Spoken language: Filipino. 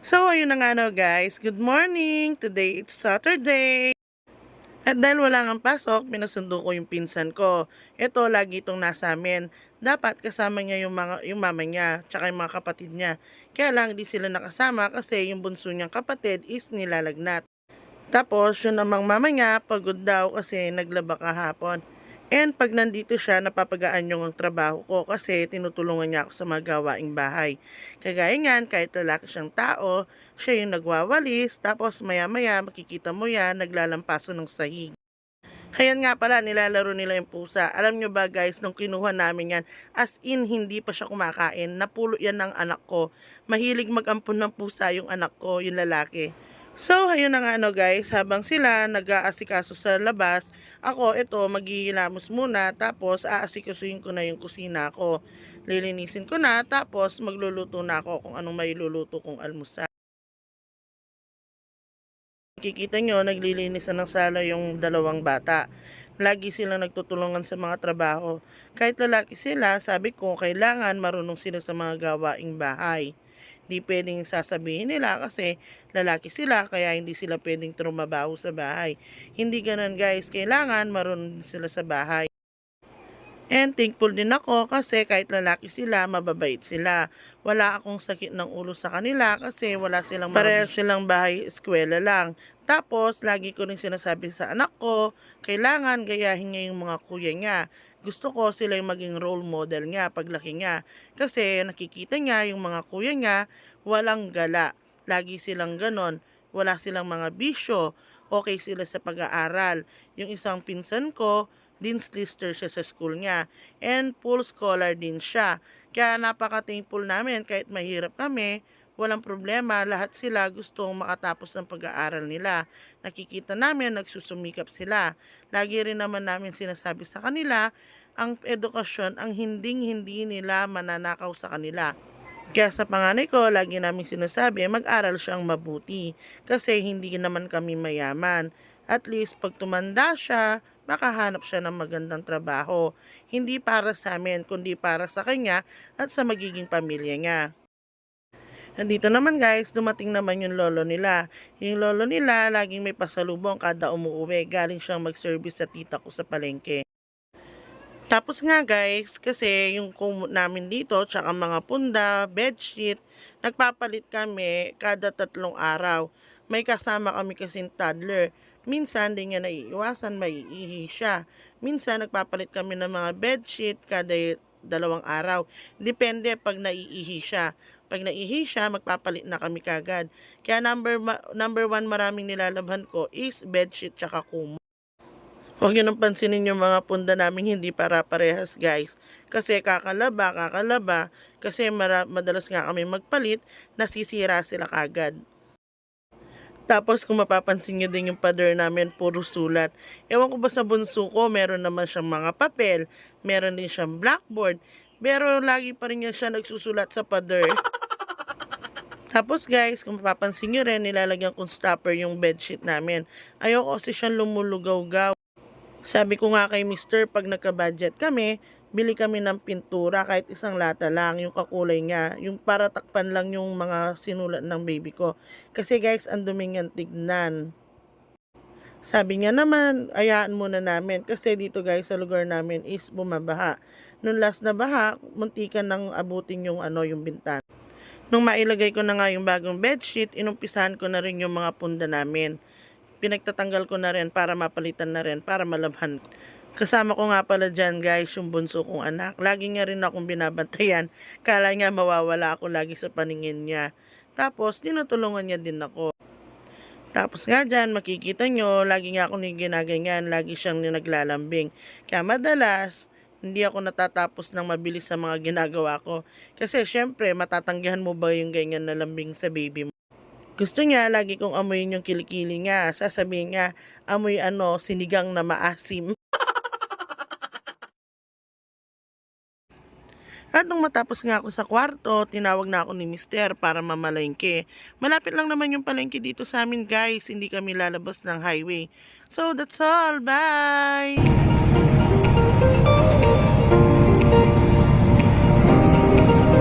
So, ayun na nga no guys. Good morning! Today it's Saturday. At dahil wala ngang pasok, pinasundo ko yung pinsan ko. Ito, lagi itong nasa amin. Dapat kasama niya yung mama niya, tsaka yung mga kapatid niya. Kaya lang, di sila nakasama kasi yung bunso niyang kapatid is nilalagnat. Tapos, yun namang mama niya, pagod daw kasi naglaba kahapon. And pag nandito siya, napapagaan yung ang trabaho ko kasi tinutulungan niya ako sa mga gawaing bahay. Kagaya niyan, kahit lalaki siyang tao, siya yung nagwawalis, tapos maya-maya makikita mo yan, naglalampaso ng sahig. Ayan nga pala, nilalaro nila yung pusa. Alam nyo ba guys, nung kinuha namin yan, as in hindi pa siya kumakain, napulo yan ng anak ko. Mahilig mag-ampon ng pusa yung anak ko, yung lalaki. So, ayun na nga guys, habang sila nag-aasikaso sa labas, ako ito maghihilamos muna, tapos aasikasuhin ko na yung kusina ko. Lilinisin ko na, tapos magluluto na ako kung anong may luluto kong almusal. Kikita nyo, naglilinis na ng sala yung dalawang bata. Lagi silang nagtutulungan sa mga trabaho. Kahit lalaki sila, sabi ko, kailangan marunong sila sa mga gawaing bahay. Di pwedeng sasabihin nila kasi lalaki sila, kaya hindi sila pwedeng trumabaho sa bahay. Hindi ganun guys, kailangan marunong sila sa bahay. And thankful din ako kasi kahit lalaki sila, mababait sila. Wala akong sakit ng ulo sa kanila kasi wala silang parehas silang bahay, eskwela lang. Tapos, lagi ko rin sinasabi sa anak ko, kailangan gayahin niya yung mga kuya niya. Gusto ko sila yung maging role model niya paglaki niya. Kasi nakikita niya yung mga kuya niya, walang gala. Lagi silang ganon. Wala silang mga bisyo. Okay sila sa pag-aaral. Yung isang pinsan ko, Dean's Lister siya sa school niya. And full scholar din siya. Kaya napaka-thankful namin kahit mahirap kami, walang problema, lahat sila gustong makatapos ng pag-aaral nila. Nakikita namin, nagsusumikap sila. Lagi rin naman namin sinasabi sa kanila, ang edukasyon ang hindi nila mananakaw sa kanila. Kaya sa panganay ko, lagi namin sinasabi, mag-aral siyang mabuti. Kasi hindi naman kami mayaman. At least, pag tumanda siya, makahanap siya ng magandang trabaho. Hindi para sa amin, kundi para sa kanya at sa magiging pamilya niya. Nandito naman guys, dumating naman yung lolo nila. Yung lolo nila, laging may pasalubong kada umuwi. Galing siyang mag-service sa tita ko sa palengke. Tapos nga guys, kasi yung kumot namin dito, tsaka mga punda, bedsheet, nagpapalit kami kada 3 araw. May kasama kami kasing toddler. Minsan, di niya naiiwasan, maiihi siya. Minsan, nagpapalit kami ng mga bedsheet kada 2 araw. Depende pag naiihi siya. Pag naiihi siya, magpapalit na kami kagad. Kaya number one maraming nilalabhan ko is bedsheet tsaka kumot. Huwag nyo nang pansinin yung mga punda namin hindi para-parehas guys. Kasi kakalaba. Kasi madalas nga kami magpalit, nasisira sila kagad. Tapos kung mapapansin nyo din yung pader namin, puro sulat. Ewan ko ba sa bunso ko, meron naman siyang mga papel, meron din siyang blackboard, pero lagi pa rin siya nagsusulat sa pader. Tapos guys, kung mapapansin nyo rin, nilalagyan kong stopper yung bedsheet namin. Ayoko kasi siyang lumulugaw-gaw. Sabi ko nga kay Mr. pag nagka-budget kami, bili kami ng pintura kahit isang lata lang, yung kakulay niya. Yung para takpan lang yung mga sinulat ng baby ko. Kasi guys, ang dumi niyang tignan. Sabi niya naman, ayaan muna namin. Kasi dito guys, sa lugar namin is bumabaha. Nung last na baha, muntikan nang abutin yung yung bintana. Nung mailagay ko na nga yung bagong bedsheet, inumpisahan ko na rin yung mga punda namin. Pinagtatanggal ko na rin para mapalitan na rin, para malabhan ko. Kasama ko nga pala dyan guys, yung bunso kong anak. Lagi niya rin akong binabantayan. Kala niya mawawala ako lagi sa paningin niya. Tapos, tinutulungan niya din ako. Tapos nga dyan, makikita nyo, lagi nga ako ginaganyan. Lagi siyang naglalambing. Kaya madalas, hindi ako natatapos ng mabilis sa mga ginagawa ko. Kasi syempre, matatanggihan mo ba yung ganyan na lambing sa baby mo? Gusto niya, lagi kong amoyin yung kilikili niya. Sasabihin niya, amoy sinigang na maasim. At nung matapos nga ako sa kwarto, tinawag na ako ni Mister para mamalengke. Malapit lang naman yung palengke dito sa amin guys, hindi kami lalabas ng highway. So that's all, bye!